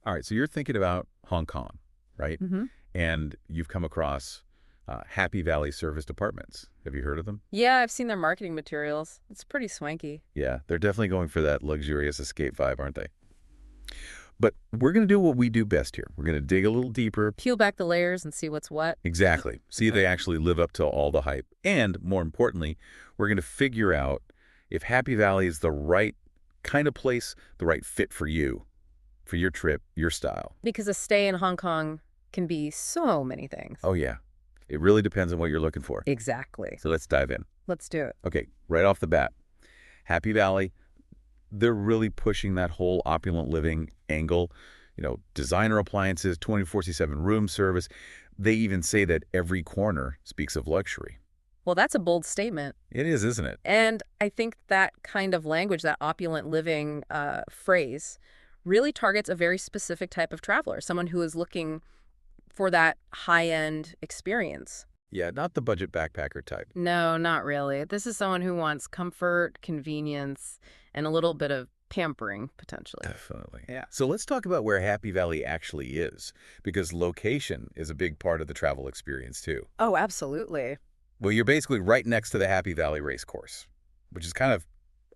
All right, so you're thinking about Hong Kong, right? hmm And you've come across Happy Valley Serviced Apartments. Have you heard of them? Yeah, I've seen their marketing materials. It's pretty swanky. Yeah, they're definitely going for that luxurious escape vibe, aren't they? But we're going to do what we do best here. We're going to dig a little deeper. Peel back the layers and see what's what. Exactly. See if they actually live up to all the hype. And more importantly, we're going to figure out if Happy Valley is the right kind of place, the right fit for you, for your trip, your style. Because a stay in Hong Kong can be so many things. Oh, yeah. It really depends on what you're looking for. Exactly. So let's dive in. Let's do it. Okay, right off the bat, Happy Valley, they're really pushing that whole opulent living angle. You know, designer appliances, 24/7 room service. They even say that every corner speaks of luxury. Well, that's a bold statement. It is, isn't it? And I think that kind of language, that opulent living phrase, really targets a very specific type of traveler, someone who is looking for that high-end experience. Yeah, not the budget backpacker type. No, not really. This is someone who wants comfort, convenience, and a little bit of pampering, potentially. Definitely. Yeah. So let's talk about where Happy Valley actually is, because location is a big part of the travel experience too. Oh, absolutely. Well, you're basically right next to the Happy Valley race course, which is kind of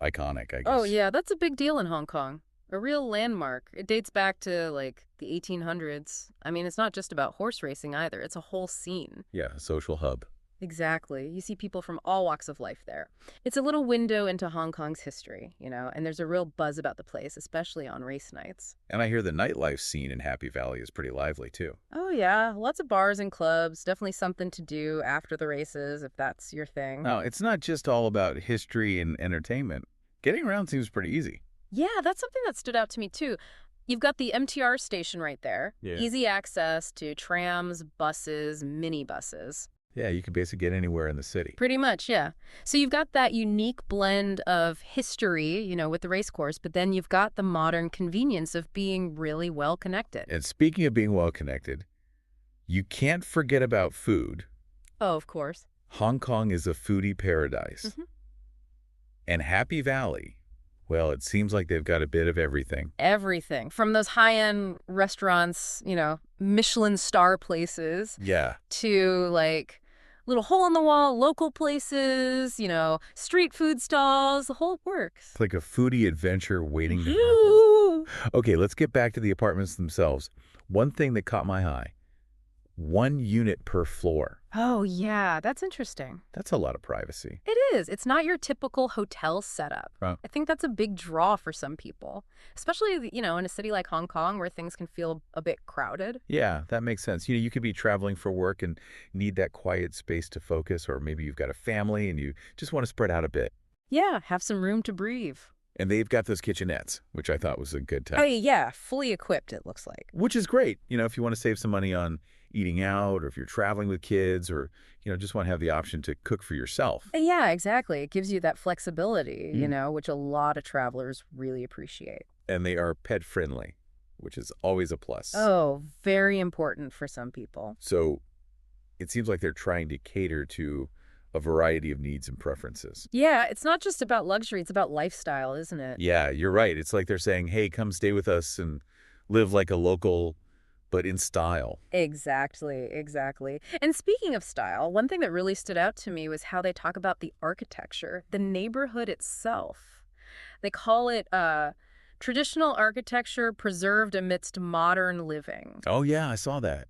iconic, I guess. Oh, yeah, that's a big deal in Hong Kong. A real landmark. It dates back to, like, the 1800s. I mean, it's not just about horse racing either. It's a whole scene. Yeah, a social hub. Exactly. You see people from all walks of life there. It's a little window into Hong Kong's history, and there's a real buzz about the place, especially on race nights. And I hear the nightlife scene in Happy Valley is pretty lively too. Oh, yeah. Lots of bars and clubs. Definitely something to do after the races, if that's your thing. Now, it's not just all about history and entertainment. Getting around seems pretty easy. Yeah, that's something that stood out to me, too. You've got the MTR station right there. Yeah. Easy access to trams, buses, minibuses. Yeah, you can basically get anywhere in the city. Pretty much, yeah. So you've got that unique blend of history, with the race course, but then you've got the modern convenience of being really well connected. And speaking of being well connected, you can't forget about food. Oh, of course. Hong Kong is a foodie paradise. hmm And Happy Valley, well, it seems like they've got a bit of everything. Everything from those high-end restaurants, Michelin star places, Yeah. to like little hole-in-the-wall local places, street food stalls, the whole works. It's like a foodie adventure waiting to happen. Okay, let's get back to the apartments themselves. One thing that caught my eye, 1 unit per floor. Oh, yeah, that's interesting. That's a lot of privacy. It is. It's not your typical hotel setup. Right. I think that's a big draw for some people, especially, in a city like Hong Kong where things can feel a bit crowded. Yeah, that makes sense. You could be traveling for work and need that quiet space to focus, or maybe you've got a family and you just want to spread out a bit. Yeah, have some room to breathe. And they've got those kitchenettes, which I thought was a good touch. Oh, yeah, fully equipped, it looks like. Which is great, if you want to save some money on eating out, or if you're traveling with kids, or, just want to have the option to cook for yourself. Yeah, exactly. It gives you that flexibility, which a lot of travelers really appreciate. And they are pet friendly, which is always a plus. Oh, very important for some people. So it seems like they're trying to cater to a variety of needs and preferences. Yeah, it's not just about luxury, it's about lifestyle, isn't it? Yeah, you're right. It's like they're saying, hey, come stay with us and live like a local, but in style. Exactly, exactly. And speaking of style, one thing that really stood out to me was how they talk about the architecture, the neighborhood itself. They call it traditional architecture preserved amidst modern living. Oh, yeah, I saw that.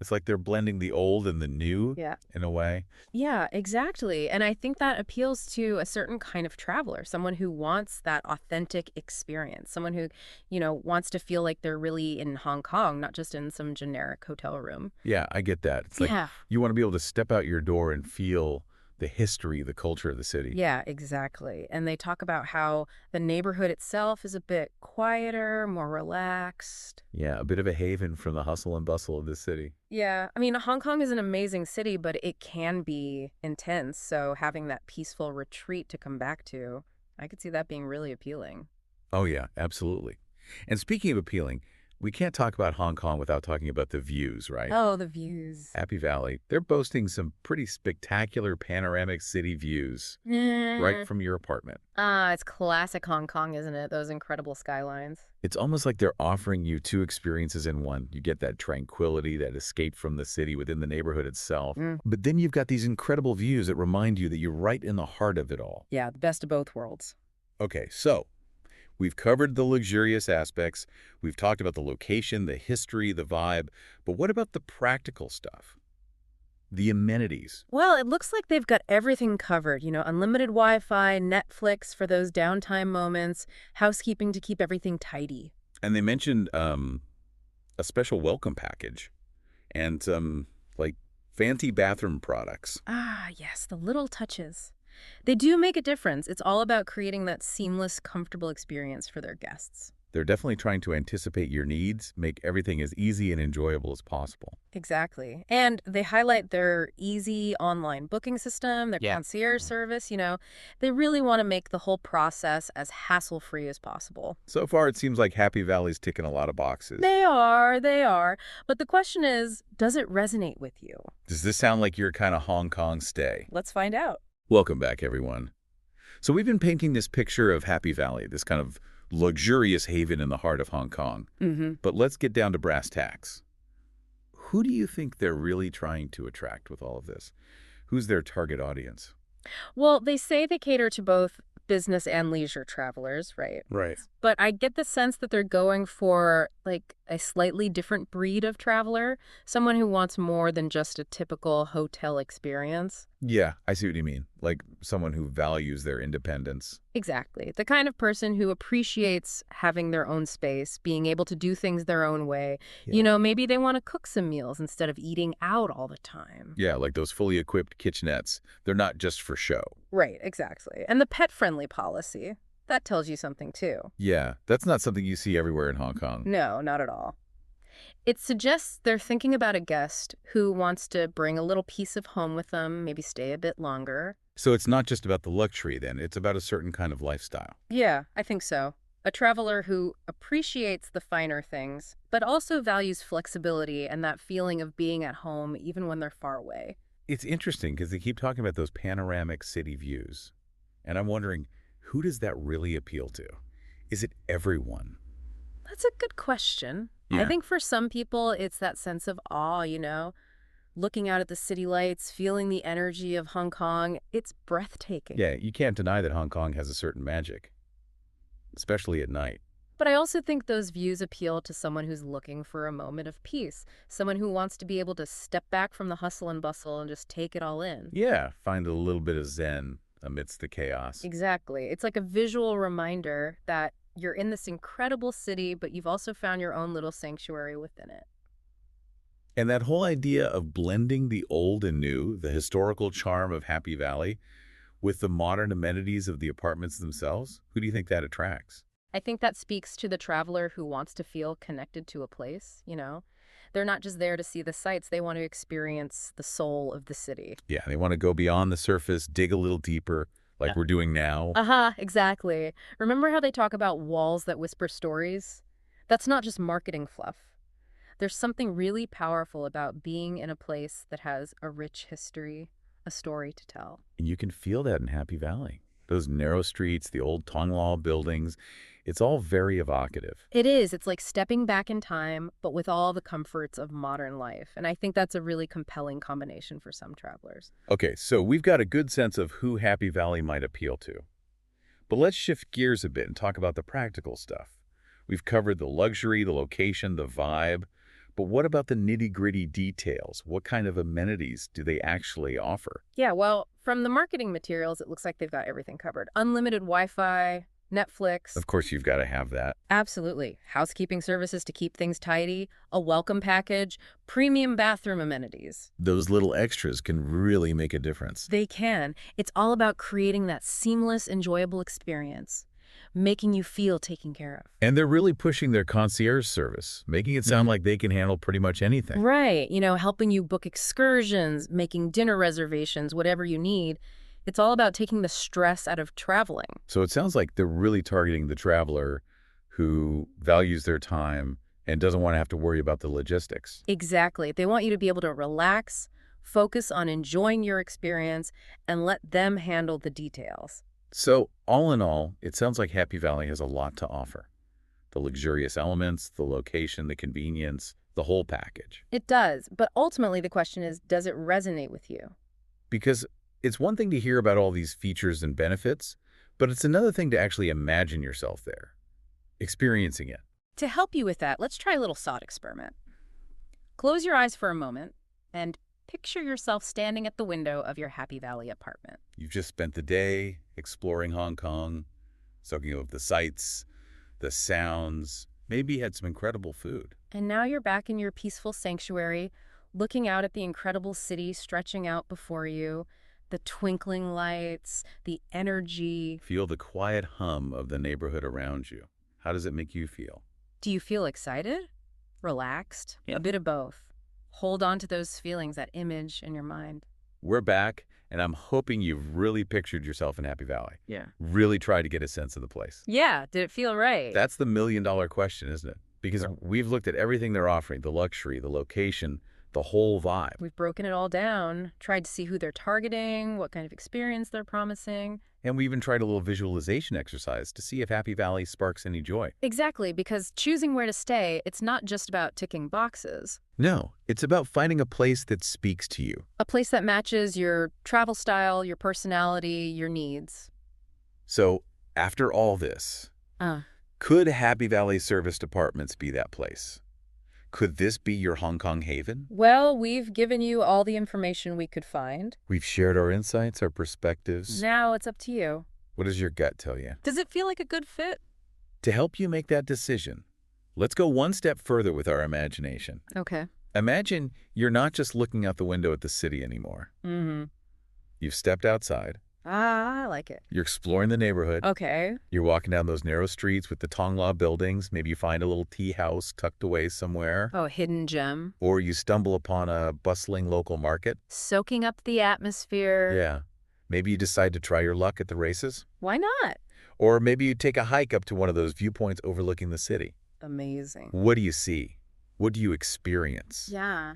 It's like they're blending the old and the new Yeah. in a way. Yeah, exactly. And I think that appeals to a certain kind of traveler, someone who wants that authentic experience, someone who, wants to feel like they're really in Hong Kong, not just in some generic hotel room. Yeah, I get that. It's like Yeah. you want to be able to step out your door and feel the history, the culture of the city. Yeah, exactly. And they talk about how the neighborhood itself is a bit quieter, more relaxed. Yeah, a bit of a haven from the hustle and bustle of the city. Yeah, I mean, Hong Kong is an amazing city, but it can be intense. So having that peaceful retreat to come back to, I could see that being really appealing. Oh, yeah, absolutely. And speaking of appealing, We can't talk about Hong Kong without talking about the views, right? Oh, the views. Happy Valley, they're boasting some pretty spectacular panoramic city views right Mm. from your apartment. It's classic Hong Kong, isn't it? Those incredible skylines. It's almost like they're offering you two experiences in one. You get that tranquility, that escape from the city within the neighborhood itself. Mm. But then you've got these incredible views that remind you that you're right in the heart of it all. Yeah, the best of both worlds. Okay, so we've covered the luxurious aspects. We've talked about the location, the history, the vibe. But what about the practical stuff? The amenities. Well, it looks like they've got everything covered. Unlimited Wi-Fi, Netflix for those downtime moments, housekeeping to keep everything tidy. And they mentioned a special welcome package and some, like, fancy bathroom products. Ah, yes, the little touches. They do make a difference. It's all about creating that seamless, comfortable experience for their guests. They're definitely trying to anticipate your needs, make everything as easy and enjoyable as possible. Exactly. And they highlight their easy online booking system, their Yeah. concierge service. They really want to make the whole process as hassle-free as possible. So far, it seems like Happy Valley's ticking a lot of boxes. They are. But the question is, does it resonate with you? Does this sound like your kind of Hong Kong stay? Let's find out. Welcome back, everyone. So we've been painting this picture of Happy Valley, this kind of luxurious haven in the heart of Hong Kong. Mm-hmm. But let's get down to brass tacks. Who do you think they're really trying to attract with all of this? Who's their target audience? Well, they say they cater to both business and leisure travelers, right? Right. But I get the sense that they're going for, like, a slightly different breed of traveler, someone who wants more than just a typical hotel experience. Yeah, I see what you mean. Like someone who values their independence. Exactly. The kind of person who appreciates having their own space, being able to do things their own way. Yeah. Maybe they want to cook some meals instead of eating out all the time. Yeah, like those fully equipped kitchenettes. They're not just for show. Right, exactly. And the pet-friendly policy, that tells you something too. Yeah, that's not something you see everywhere in Hong Kong. No, not at all. It suggests they're thinking about a guest who wants to bring a little piece of home with them, maybe stay a bit longer. So it's not just about the luxury then, it's about a certain kind of lifestyle. Yeah, I think so. A traveler who appreciates the finer things, but also values flexibility and that feeling of being at home even when they're far away. It's interesting because they keep talking about those panoramic city views. And I'm wondering, who does that really appeal to? Is it everyone? That's a good question. I Yeah. think for some people, it's that sense of awe, looking out at the city lights, feeling the energy of Hong Kong. It's breathtaking. Yeah, you can't deny that Hong Kong has a certain magic, especially at night. But I also think those views appeal to someone who's looking for a moment of peace, someone who wants to be able to step back from the hustle and bustle and just take it all in. Yeah, find a little bit of zen amidst the chaos. Exactly. It's like a visual reminder that you're in this incredible city, but you've also found your own little sanctuary within it. And that whole idea of blending the old and new, the historical charm of Happy Valley, with the modern amenities of the apartments themselves, who do you think that attracts? I think that speaks to the traveler who wants to feel connected to a place. They're not just there to see the sights, they want to experience the soul of the city. Yeah, they want to go beyond the surface, dig a little deeper, like we're doing now. Exactly. Remember how they talk about walls that whisper stories? That's not just marketing fluff. There's something really powerful about being in a place that has a rich history, a story to tell. And you can feel that in Happy Valley. Those narrow streets, the old Tonglaw buildings, it's all very evocative. It is. It's like stepping back in time, but with all the comforts of modern life. And I think that's a really compelling combination for some travelers. Okay, so we've got a good sense of who Happy Valley might appeal to. But let's shift gears a bit and talk about the practical stuff. We've covered the luxury, the location, the vibe. But what about the nitty-gritty details? What kind of amenities do they actually offer? Yeah, well, from the marketing materials, it looks like they've got everything covered. Unlimited Wi-Fi, Netflix. Of course, you've got to have that. Absolutely. Housekeeping services to keep things tidy, a welcome package, premium bathroom amenities. Those little extras can really make a difference. They can. It's all about creating that seamless, enjoyable experience, making you feel taken care of. And they're really pushing their concierge service, making it sound like they can handle pretty much anything. Right. Helping you book excursions, making dinner reservations, whatever you need. It's all about taking the stress out of traveling. So it sounds like they're really targeting the traveler who values their time and doesn't want to have to worry about the logistics. Exactly. They want you to be able to relax, focus on enjoying your experience, and let them handle the details. So, all in all, it sounds like Happy Valley has a lot to offer. The luxurious elements, the location, the convenience, the whole package. It does, but ultimately the question is, does it resonate with you? Because it's one thing to hear about all these features and benefits, but it's another thing to actually imagine yourself there, experiencing it. To help you with that, let's try a little thought experiment. Close your eyes for a moment and picture yourself standing at the window of your Happy Valley apartment. You've just spent the day exploring Hong Kong, soaking up the sights, the sounds, maybe had some incredible food. And now you're back in your peaceful sanctuary, looking out at the incredible city stretching out before you, the twinkling lights, the energy. Feel the quiet hum of the neighborhood around you. How does it make you feel? Do you feel excited? Relaxed? A bit of both. Hold on to those feelings, that image in your mind. We're back, and I'm hoping you've really pictured yourself in Happy Valley. Yeah. Really try to get a sense of the place. Yeah, did it feel right? That's the million-dollar question, isn't it? Because we've looked at everything they're offering, the luxury, the location, the whole vibe. We've broken it all down, tried to see who they're targeting, what kind of experience they're promising. And we even tried a little visualization exercise to see if Happy Valley sparks any joy. Exactly, because choosing where to stay, it's not just about ticking boxes. No, it's about finding a place that speaks to you. A place that matches your travel style, your personality, your needs. So, after all this, Uh, could Happy Valley Serviced Apartments be that place? Could this be your Hong Kong haven? well, we've given you all the information we could find. We've shared our insights, our perspectives. Now it's up to you. What does your gut tell you? Does it feel like a good fit? To help you make that decision, let's go one step further with our imagination. Okay. Imagine you're not just looking out the window at the city anymore. Mm-hmm. You've stepped outside. Ah, I like it. You're exploring the neighborhood. Okay. You're walking down those narrow streets with the Tongla buildings. Maybe you find a little tea house tucked away somewhere. Oh, hidden gem. Or you stumble upon a bustling local market. Soaking up the atmosphere. Yeah. Maybe you decide to try your luck at the races. Why not? Or maybe you take a hike up to one of those viewpoints overlooking the city. Amazing. What do you see? What do you experience? Yeah.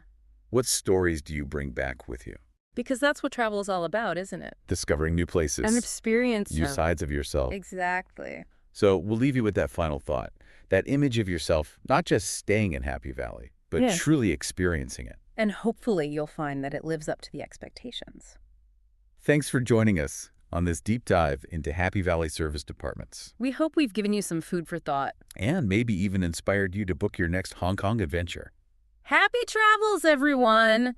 What stories do you bring back with you? Because that's what travel is all about, isn't it? Discovering new places. An experience. New sides of yourself. Exactly. So we'll leave you with that final thought. That image of yourself, not just staying in Happy Valley, but Yeah. truly experiencing it. And hopefully you'll find that it lives up to the expectations. Thanks for joining us on this deep dive into Happy Valley Serviced Apartments. We hope we've given you some food for thought. And maybe even inspired you to book your next Hong Kong adventure. Happy travels, everyone!